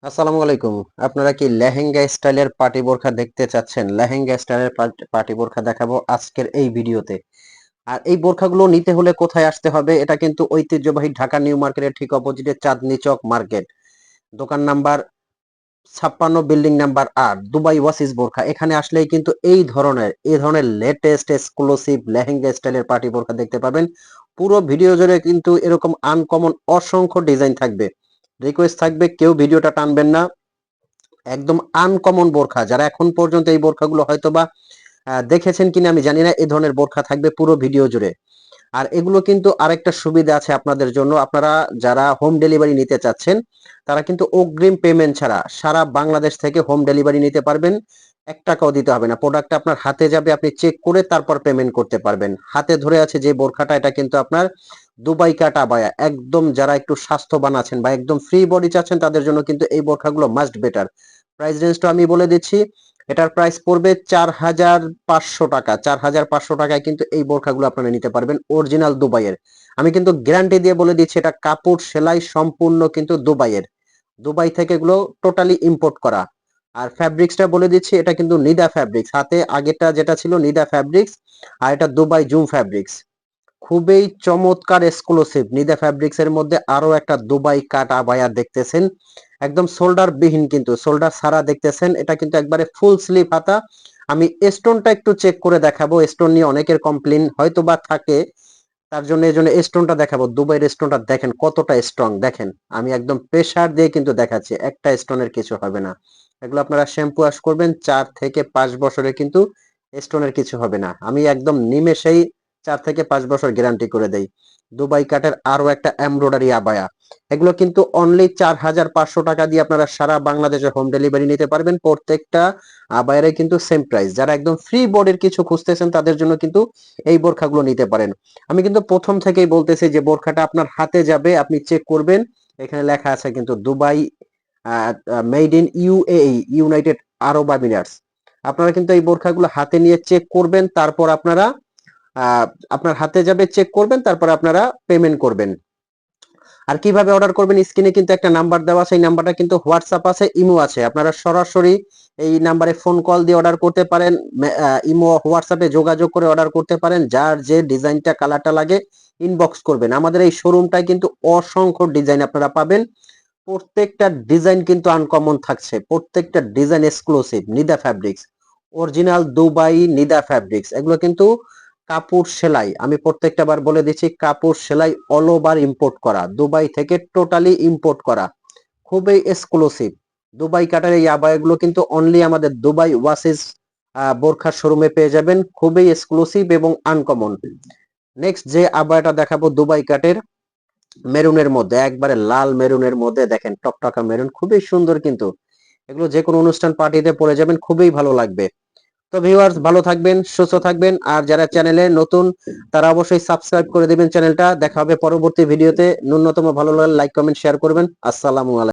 আসসালামু আলাইকুম। আপনারা কি লেহেঙ্গা স্টাইলের পার্টি বোরখা দেখতে চাচ্ছেন? লেহেঙ্গা স্টাইলের পার্টি বোরখা দেখাবো আজকের এই ভিডিওতে। আর এই বোরখাগুলো নিতে হলে কোথায় আসতে হবে? এটা কিন্তু ঐতিহ্যবাহী ঢাকা নিউ মার্কেটের ঠিক অপোজিটে চাঁদনী চক মার্কেট। দোকান নাম্বার ৫৬ বিল্ডিং নাম্বার ৮ দুবাই ওয়াসিস বোরখা। এখানে আসলেই কিন্তু এই ধরনের লেটেস্ট এক্সক্লুসিভ লেহেঙ্গা স্টাইলের পার্টি বোরখা দেখতে পাবেন। পুরো ভিডিও জুড়ে কিন্তু এরকম আনকমন অসংখ্য ডিজাইন থাকবে। রিকোয়েস্ট থাকবে কেউ ভিডিওটা টানবেন না। একদম আনকমন বোরখা। যারা এখন পর্যন্ত এই বোরখাগুলো হয়তোবা দেখেছেন কিনা আমি জানি না। এই ধরনের বোরখা থাকবে পুরো ভিডিও জুড়ে। আর এগুলো কিন্তু আরেকটা সুবিধা আছে আপনাদের জন্য। আপনারা যারা হোম ডেলিভারি নিতে চাচ্ছেন, তারা কিন্তু অগ্রিম পেমেন্ট ছাড়া সারা বাংলাদেশ থেকে হোম ডেলিভারি নিতে পারবেন। ৳১ দিতে হবে না। প্রোডাক্টটা আপনার হাতে যাবে, আপনি চেক করে তারপর পেমেন্ট করতে পারবেন। হাতে ধরে আছে যে বোরখাটা, এটা কিন্তু আপনার দুবাই কাট আবায়া। একদম যারা একটু স্বাস্থ্যবান আছেন বা একদম ফ্রি বডি চাচ্ছেন, তাদের জন্য কিন্তু এই বোরখাগুলো মাস্ট বেটার। প্রাইস রেঞ্জটা আমি বলে দিচ্ছি। এটার প্রাইস পড়বে ৳৪,৫০০। ৳৪,৫০০ কিন্তু এই বোরখাগুলো আপনারা নিতে পারবেন অরিজিনাল দুবাইয়ের। আমি কিন্তু গ্যারান্টি দিয়ে বলে দিচ্ছি, এটা কাপড় সেলাই সম্পূর্ণ কিন্তু দুবাইয়ের। দুবাই থেকে এগুলো টোটালি ইম্পোর্ট করা। আর ফ্যাব্রিক্সটা বলে দিচ্ছি, এটা কিন্তু নিদা ফ্যাব্রিক্স। হাতে আগেরটা যেটা ছিল নিদা ফ্যাব্রিক্স, আর এটা দুবাই জুম ফ্যাব্রিক্স। খুবই চমৎকার এক্সক্লুসিভ নিদা ফ্যাব্রিক্স এর মধ্যে আরো একটা দুবাই কাট আবায়া দেখতেছেন। একদম শোল্ডার বিহীন, কিন্তু শোল্ডার ছাড়া দেখতেছেন। এটা কিন্তু একবারে ফুল স্লিভ হাতা। আমি স্টোনটা একটু চেক করে দেখাবো। স্টোন নিয়ে অনেকের কমপ্লেইন হয়তো বা থাকে, তার জন্য এই জন্য স্টোনটা দেখাবো। দুবাইয়ের স্টোনটা দেখেন কতটা স্ট্রং। দেখেন আমি একদম প্রেসার দিয়ে কিন্তু দেখাচ্ছি, একটা স্টোনের কিছু হবে না। এগুলো আপনারা শ্যাম্পু ওয়াশ করবেন, 4 থেকে 5 বছরে কিন্তু স্টোনের কিছু হবে না। আমি একদম নিমেষেই 4 থেকে 5 বছর গ্যারান্টি করে দেই। দুবাই কাটের আরো একটা এমব্রয়ডারি আবায়া। এগুলো কিন্তু অনলি ৳৪,৫০০ দিয়ে আপনারা সারা বাংলাদেশে হোম ডেলিভারি নিতে পারবেন। প্রত্যেকটা আবায়ারে কিন্তু সেম প্রাইস। যারা একদম ফ্রি বডির কিছু খুঁজতেছেন, তাদের জন্য কিন্তু এই বোরখাগুলো নিতে পারেন। আমি কিন্তু প্রথম থেকেই বলতেছি যে বোরখাটা আপনার হাতে যাবে, আপনি চেক করবেন। এখানে লেখা আছে কিন্তু Dubai made in UAE, United Arab Emirates. আপনারা কিন্তু এই বোরখাগুলো হাতে নিয়ে চেক করবেন, তারপর আপনারা আপনার হাতে যাবে, চেক করবেন, তারপর আপনারা পেমেন্ট করবেন। আর কিভাবে অর্ডার করবেন, স্ক্রিনে কিন্তু একটা নাম্বার দেওয়া আছে। এই নাম্বারটা কিন্তু হোয়াটসঅ্যাপ আছে, ইমো আছে। আপনারা সরাসরি এই নাম্বারে ফোন কল দিয়ে অর্ডার করতে পারেন। ইমো হোয়াটসঅ্যাপে যোগাযোগ করে অর্ডার করতে পারেন। যার যে ডিজাইনটা কালারটা লাগে ইনবক্স করবেন। আমাদের এই শোরুমটায় কিন্তু অসংখ্য ডিজাইন আপনারা পাবেন। প্রত্যেকটা ডিজাইন কিন্তু আনকমন থাকছে। প্রত্যেকটা design exclusive Nida fabrics. Original Dubai Nida fabrics. এগুলো কিন্তু কাপড় সেলাই। আমি প্রত্যেকটা বার বলে দিচ্ছি, কাপড় সেলাই অল ওভার ইম্পোর্ট করা। দুবাই থেকে টোটালি ইম্পোর্ট করা। খুবই এক্সক্লুসিভ। দুবাই কাটার এই আবায়াগুলো কিন্তু অনলি আমাদের দুবাই ওয়াসিস বোরখার শোরুমে পেয়ে যাবেন। খুবই এক্সক্লুসিভ এবং আনকমন। নেক্সট যে আবায়াটা দেখাবো দুবাই কাটের মেরুনের মধ্যে, একবারে লাল মেরুনের মধ্যে, দেখেন টকটকা মেরুন, খুবই সুন্দর কিন্তু। এগুলো যে কোনো অনুষ্ঠান পার্টিতে পরে যাবেন, খুবই ভালো লাগবে। তো ভিউয়ার্স, ভালো থাকবেন, সুস্থ থাকবেন। আর যারা চ্যানেলে নতুন, তারা অবশ্যই সাবস্ক্রাইব করে দিবেন চ্যানেলটা। দেখা হবে পরবর্তী ভিডিওতে। ন্যূনতম ভালো লাগলে লাইক কমেন্ট শেয়ার করবেন। আসসালামু আলাইকুম।